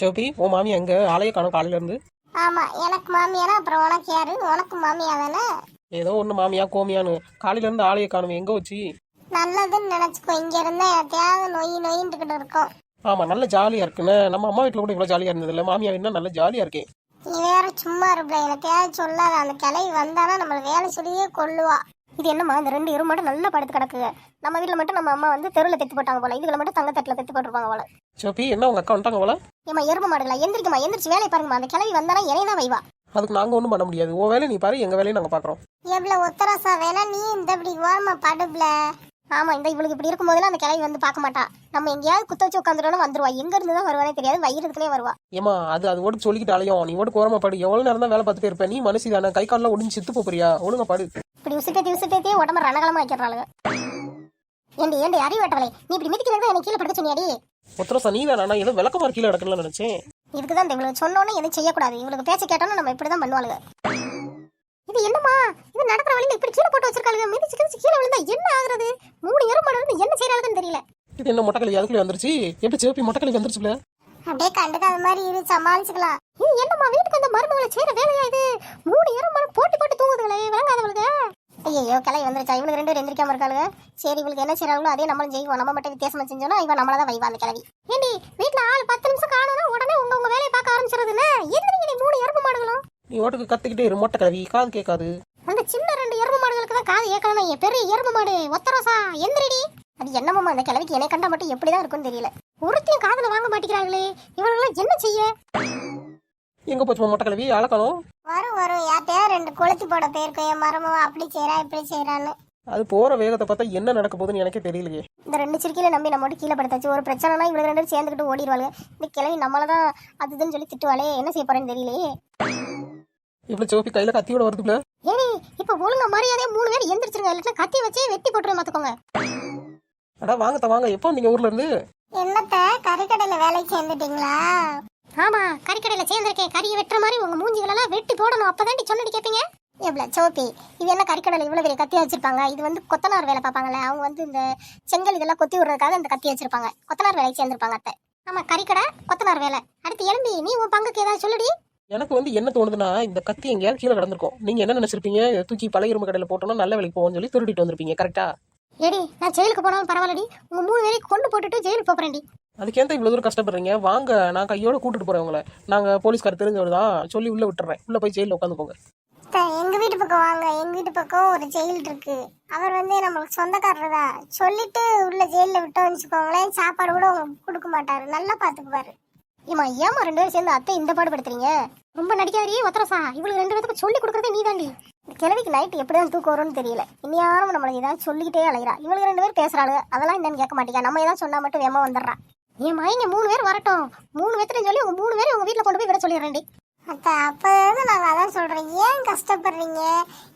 சோபி, உன் மாமி எங்க? ஆளைய காணும் காலையில இருந்து. ஆமா, எனக்கு மாமியானா அப்புறம் உனக்கு யாரு? உனக்கு மாமியா தானே? ஏதோ ஒண்ணு மாமியா கோமியான்னு காலையில இருந்து ஆளைய காணும். எங்க வச்சு? நல்லதுன்னு நினைச்சுக்கோ. இங்க இருந்தா எதையாவது நொயின்ட்டுக்கிட்டு இருக்கோம். ஆமா, நல்ல ஜாலியா இருக்குன்னு. நம்ம அம்மா வீட்டுல கூட இவ்வளவு ஜாலியா இருந்தது இல்ல. மாமியா வீட்டுனா நல்ல ஜாலியா இருக்கேன். நீ வேற சும்மா இருப்ப. எனத்தையாவது சொல்லாத. அந்த கிளவி வந்தானா நம்மள வேலை சொல்லியே கொள்ளுவா. இது என்னம்மா, இந்த 2 எருமை மட்டும் நல்லா படுத்து கிடக்குங்க. நம்ம வீட்டுல மட்டும் நம்ம அம்மா வந்து தெருவில் பெத்து போட்டாங்க போல, இதுல மட்டும் தங்கத்தட்டுல பெத்து போட்டுருப்பாங்க போல. சோபி, என்ன உங்க அக்கா வந்துட்டாங்க போல? ஏமா எருமை மாடுகளா, எந்திரிக்கமா, எந்திரிச்சு வேலையை பாருங்கம்மா. அந்த கிளவி வந்தானா என்னையா வைவா. அதுக்கு நாங்க ஒண்ணும் பண்ண முடியாது. உன் வேலை நீ பாரு, எங்க வேலையை நாங்க பாக்குறோம். எவ்வளவு ஒத்தரசா வேணா நீ இந்த இப்படி ஓரமா படுப்புல. ஆமா, இந்த இவளுக்கு இப்படி இருக்கும் போதெல்லாம் அந்த கிளவி வந்து பார்க்க மாட்டா. நம்ம எங்கேயாவது குத்த வச்சு உட்காந்துட்டோம்னா வந்துருவா. எங்க இருந்துதான் வருவானே தெரியாது, வயிறுக்குள்ளே வருவா. ஏமா, அது ஓட்டு சொல்லிக்கிட்டு அலையும். நீ ஓட்டு ஓரமா படு. எவ்வளவு நேரம் தான் வேலை பார்த்துட்டே இருப்ப? நீ மனுஷி தானே, கை காலெல்லாம் ஒடிஞ்சு செத்து போறியா? ஒழுங்கா படு. இப்படி உசுப்பேத்தி உடம்பு ரணகலமா வைக்கிறாளுங்க. ஏண்டி அறிவு வெட்டவளே, நீ இப்படி மிதிக்கிறதா எனக்கு கீழே படுக்க சொன்னியாடி? ஒத்தரசா நீ தானா? நான் ஏதோ விளக்கமாறு கீழே கிடக்கணும்னு நினைச்சேன். இதுக்குதான் இந்த இவளுக்கு சொன்னோன்னு எதுவும் செய்யக்கூடாது. இவளுக்கு பேச்ச கேட்டோம்னா நம்ம இப்படிதான் பண்ணுவாளுங்க. இது என்னமா, இது நடக்கிற வழியில இப்படி கீழே போட்டு வச்சிருக்காளுங்க. மிதிச்சு கீழே விழுந்தா என்ன ஆகுறது? 3 எருமை இருந்து என்ன செய்யறாளுன்னு தெரியல. இது என்ன மொட்டைக்கிளி அதுக்குள்ளே வந்துருச்சு? எப்படி சேப்பி மொட்டைக்கிளி வந்துருச்சுல? அப்படியே கண்டுக்காத மாதிரி இரு, சமாளிச்சுக்கலாம். இது என்னம்மா, வீட்டுக்கு வந்த மருமகளை செய்யற வேலையா இது? 3 எருமை போட்டு போட்டு தூங்குதுங்களே, விளங்காதவளுக்கு. ஐயோ, கிளை வந்துருச்சா? இவளுக்கு 2 பேரும் எந்திரிக்காம இருக்காளுங்க. சரி, இவளுக்கு என்ன செய்யறாங்களோ அதே நம்மளும் செய்வோம். நம்ம மட்டும் வித்தியாசமா செஞ்சோம்னா இவன் நம்மளதான் வைவா அந்த கிளவி. ஏண்டி, வீட்டுல ஆள் 10 நிமிஷம் காணும்னா உடனே உங்க வேலையை பார்க்க ஆரம்பிச்சிருதுன்னு எந்திரிங்க. 3 எருமை மாடுகளும் நீ ஓட்டுக்கு கத்துக்கிட்டே இரு. மொட்டை கிளவி காது கேட்காது. அந்த சின்ன 2 எருமை மாடுகளுக்கு தான் காது ஏற்கனவே. என் பெரிய எருமை மாடு ஒத்தரோசா எந்திரிடி. அது என்னமாமா, அந்த கிளவிக்கு என்னை கண்டா மட்டும் எப்படிதான் இருக்குன்னு தெரியல. ஒருத்தையும் காதுல வாங்க மாட்டேங்கிறாங்களே, இவங்களெல்லாம் என்ன செய்ய? எங்க போச்சு மொட்டை கிளவி? அழக்கணும். வரும் யார்ட்டையா 2 கொளுத்தி போட போயிருக்கோம். என் மருமவ அப்படி செய்யறா இப்படி செய்யறான்னு. அது போற வேகத்தை பார்த்தா என்ன நடக்க போகுதுன்னு எனக்கே தெரியலையே. இந்த 2 சிறுக்கையில நம்பி நம்ம மட்டும் கீழே படுத்தாச்சு. ஒரு பிரச்சனைனா இவங்க 2 பேரும் சேர்ந்துக்கிட்டு ஓடிடுவாங்க. இந்த கிளவி நம்மளதான் அதுன்னு சொல்லி திட்டுவாளே, என்ன செய்ய போறேன்னு தெரியலையே. இவ்வளவு சோப்பி கையில கத்தியோட வருதுல. ஏனி, இப்ப ஒழுங்கா மரியாதையா 3 பேர் எந்திரிச்சிருங்க, இல்ல கத்தி வச்சே வெட்டி போட்டுரு மாத்துக்கோங்க. அடா வாங்க. எப்போ நீங்க ஊர்ல இருந்து? என்னத்த, கறிக்கடையில வேலைக்கு சேர்ந்துட்டீங்களா? ஆமா, கறிக்கடையில சேர்ந்திருக்கேன். கறியை வெட்டுற மாதிரி உங்க மூஞ்சிகளெல்லாம் வெட்டி போடணும். அப்பதாண்டி சொன்னடி கேப்பீங்க. எவ்வளவு சோப்பி, இது என்ன கறிக்கடையில இவ்வளவு பெரிய கத்தியா வச்சிருப்பாங்க? இது வந்து கொத்தனார் வேலை பார்ப்பாங்கல்ல, அவங்க வந்து இந்த செங்கல் இதெல்லாம் கொத்தி விடுறதுக்காக இந்த கத்தி வச்சிருப்பாங்க. கொத்தனார் வேலைக்கு சேர்ந்திருப்பாங்க அத்தை. ஆமா, கறிக்கடை கொத்தனார் வேலை. அடுத்து எலும்பி, நீ உன் பங்குக்கு ஏதாவது சொல்லுடி. எனக்கு வந்து என்ன தோணுதுன்னா, இந்த கத்தி எங்கேயாவது கீழே கிடந்திருக்கும். நீங்க என்ன நினைச்சிருப்பீங்க? தூக்கி பழைய இரும்பு கடையில போட்டோம்னா நல்ல வேலைக்கு போவோம்னு சொல்லி திருடிட்டு வந்திருப்பீங்க. கரெக்டா? ஏடி, நான் ஜெயிலுக்கு போனாலும் பரவாயில்லடி, உங்க 3 பேரையும் கொண்டு போட்டுட்டு ஜெயிலுக்கு போறேன்டி. அதுக்கேன் இவ்வளவு தூரம் கஷ்டப்படுறீங்க? வாங்க, நான் கையோட கூட்டிட்டு போறேன் உங்களை. நாங்க போலீஸ்கார தெரிஞ்சவர் தான், சொல்லி உள்ள விட்டுறேன். உள்ள போய் ஜெயில உட்காந்து போங்க. எங்க வீட்டு பக்கம் வாங்க. எங்க வீட்டு பக்கம் ஒரு ஜெயில் இருக்கு. அவர் வந்து நம்மளுக்கு சொந்தக்காரர் தான். சொல்லிட்டு உள்ள ஜெயில விட்டோம்னு வச்சுக்கோங்களேன், சாப்பாடு கூட உங்களுக்கு கொடுக்க மாட்டாரு, நல்லா பாத்துக்குவாரு. ஏமா 2 பேரும் சேர்ந்து அத்தை இந்த பாடுபடுத்துறீங்க? ரொம்ப நடிக்காதே ஒத்தரசா. இவளுக்கு 2 பேருக்கு சொல்லி கொடுக்கறதே நீ தாண்டி. கிழவிக்கு நைட்டு எப்படிதான் தூக்கம் வரும்னு தெரியல. இனியாரும் நம்மளை ஏதாவது சொல்லிக்கிட்டே அலைகிறா. இவளுக்கு 2 பேர் பேசுறாளு, அதெல்லாம் என்னன்னு கேட்க மாட்டேங்க. நம்ம ஏதாவது சொன்னா மட்டும் வேமா வந்துடுறா. ஏமா, இங்க 3 பேர் வரட்டும். 3 பேர்த்தையும் சொல்லி உங்க 3 பேரும் உங்க வீட்டுல கொண்டு போய் விட சொல்லிடுறேன்டி. அத்தை, அப்ப நாங்க அதான் சொல்றோம். ஏன் கஷ்டப்படுறீங்க?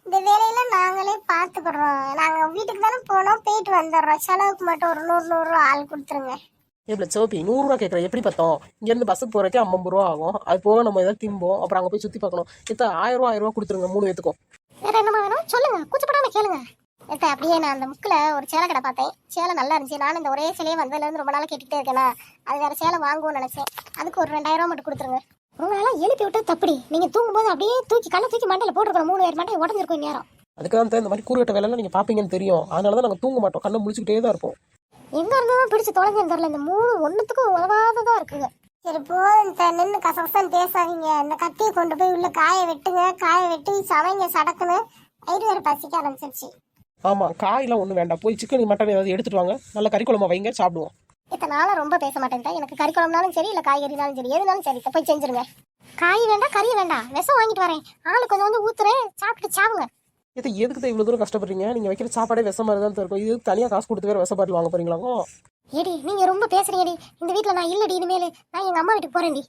இந்த வேலையில நாங்களே பாத்துக்கிறோம். நாங்க வீட்டுக்கு தானே போனோம், போயிட்டு வந்துடுறோம். செலவுக்கு மட்டும் ஒரு 100 ஆள் கொடுத்துருங்க. எவ்வளவு சோப்பி 100 ரூபா கேட்கறேன்? எப்படி பார்த்தோம்? இங்க இருந்து பஸ்ஸுக்கு போறதுக்கே 50 ரூபா ஆகும். அது போக நம்ம ஏதாவது திம்போம், அப்புறம் அங்க போய் சுத்தி பார்க்கணும். 1000 ரூபா கொடுத்துருங்க 3 பேத்துக்கும். வேற என்னமா வேணும் சொல்லுங்க, கூச்சப்படாம கேளுங்க. ஏத்த, அப்படியே நான் அந்த முக்கில் ஒரு சேலை கடை பார்த்தேன். சேலை நல்லா இருந்துச்சு. நான் இந்த ஒரே சேலையே வந்ததுலேருந்து ரொம்ப நாளாக கேட்டுக்கிட்டே இருக்கேனா, அது வேற சேலை வாங்குவோம்னு நினைச்சேன். அதுக்கு ஒரு 2000 ரூபா மட்டும் கொடுத்துருங்க. உங்களெல்லாம் எழுப்பி விட்டு தப்படி. நீங்க தூங்கும்போது அப்படியே கல்லை தூக்கி மண்டையில போட்டுருக்கணும். 3 பேர் மண்டையை உடஞ்சிருக்கும் நேரம். அதுக்கு தான் இந்த மாதிரி கூறுகட்ட வேலைலாம் நீங்க பாப்பீங்கன்னு தெரியும். அதனாலதான் நாங்க தூங்க மாட்டோம், கண்ணை முழிச்சுக்கிட்டே தான் இருப்போம். எங்க இருந்துதான் பிடிச்சு தொலைஞ்சு தெரியல. இந்த 3 ஒண்ணுத்துக்கும் உதவாததா இருக்குங்க. சரி போதும், நின்று கசகசன்னு பேசாதீங்க. இந்த கத்தியை கொண்டு போய் உள்ள காய வெட்டுங்க. காய வெட்டி சமைங்க சடக்குன்னு. வயிறு வேறு பசிக்க ஆரம்பிச்சிருச்சு. ஆமா, காயெல்லாம் ஒண்ணு வேண்டாம். போய் சிக்கன் மட்டன் ஏதாவது எடுத்துட்டு வாங்க, நல்ல கறி குழம்பு வைங்க, சாப்பிடுவோம். இத்தனை நாளா ரொம்ப பேச மாட்டேன். எனக்கு கறி குழம்புனாலும் சரி, இல்ல காய்கறினாலும் சரி, எதுனாலும் சரி, போய் செஞ்சிருங்க. காய் வேண்டாம், கறி வேண்டாம், விஷம் வாங்கிட்டு வரேன். ஆளு கொஞ்சம் வந்து ஊத்துறேன், சாப்பிட்டு சாவுங்க. இது எதுக்கு தான் இவ்வளவு தூரம் கஷ்டப்படுறீங்க? நீங்க வைக்கிற சாப்பாடே விஷமா தான் இருக்கும். இது தனியா காசு கொடுத்து வேற விஷ பாட்டில் வாங்க போறீங்களா? ஏடி, நீங்க ரொம்ப பேசுறீங்கடி. இந்த வீட்டுல நான் இல்லடி, இனிமேல் நான் எங்க அம்மா வீட்டுக்கு போறேன்டி.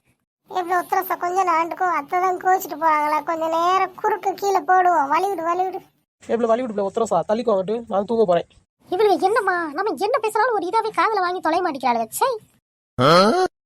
எவ்வளவு உத்தரசா, கொஞ்சம் நாண்டுக்கும் அத்தை தான் கோச்சிட்டு போறாங்களா? கொஞ்சம் நேரம் குறுக்கு கீழே போடுவோம். வலிவிடு. எவ்வளவு வலி விடுப்பில உத்தரசா, தள்ளிக்கோ வாங்கிட்டு நான் தூங்க போறேன். இவளுக்கு என்னம்மா, நம்ம என்ன பேசினாலும் ஒரு இதாவே காதுல வாங்கி தொலை மாட்டேங்கிறாளுங்க. சை.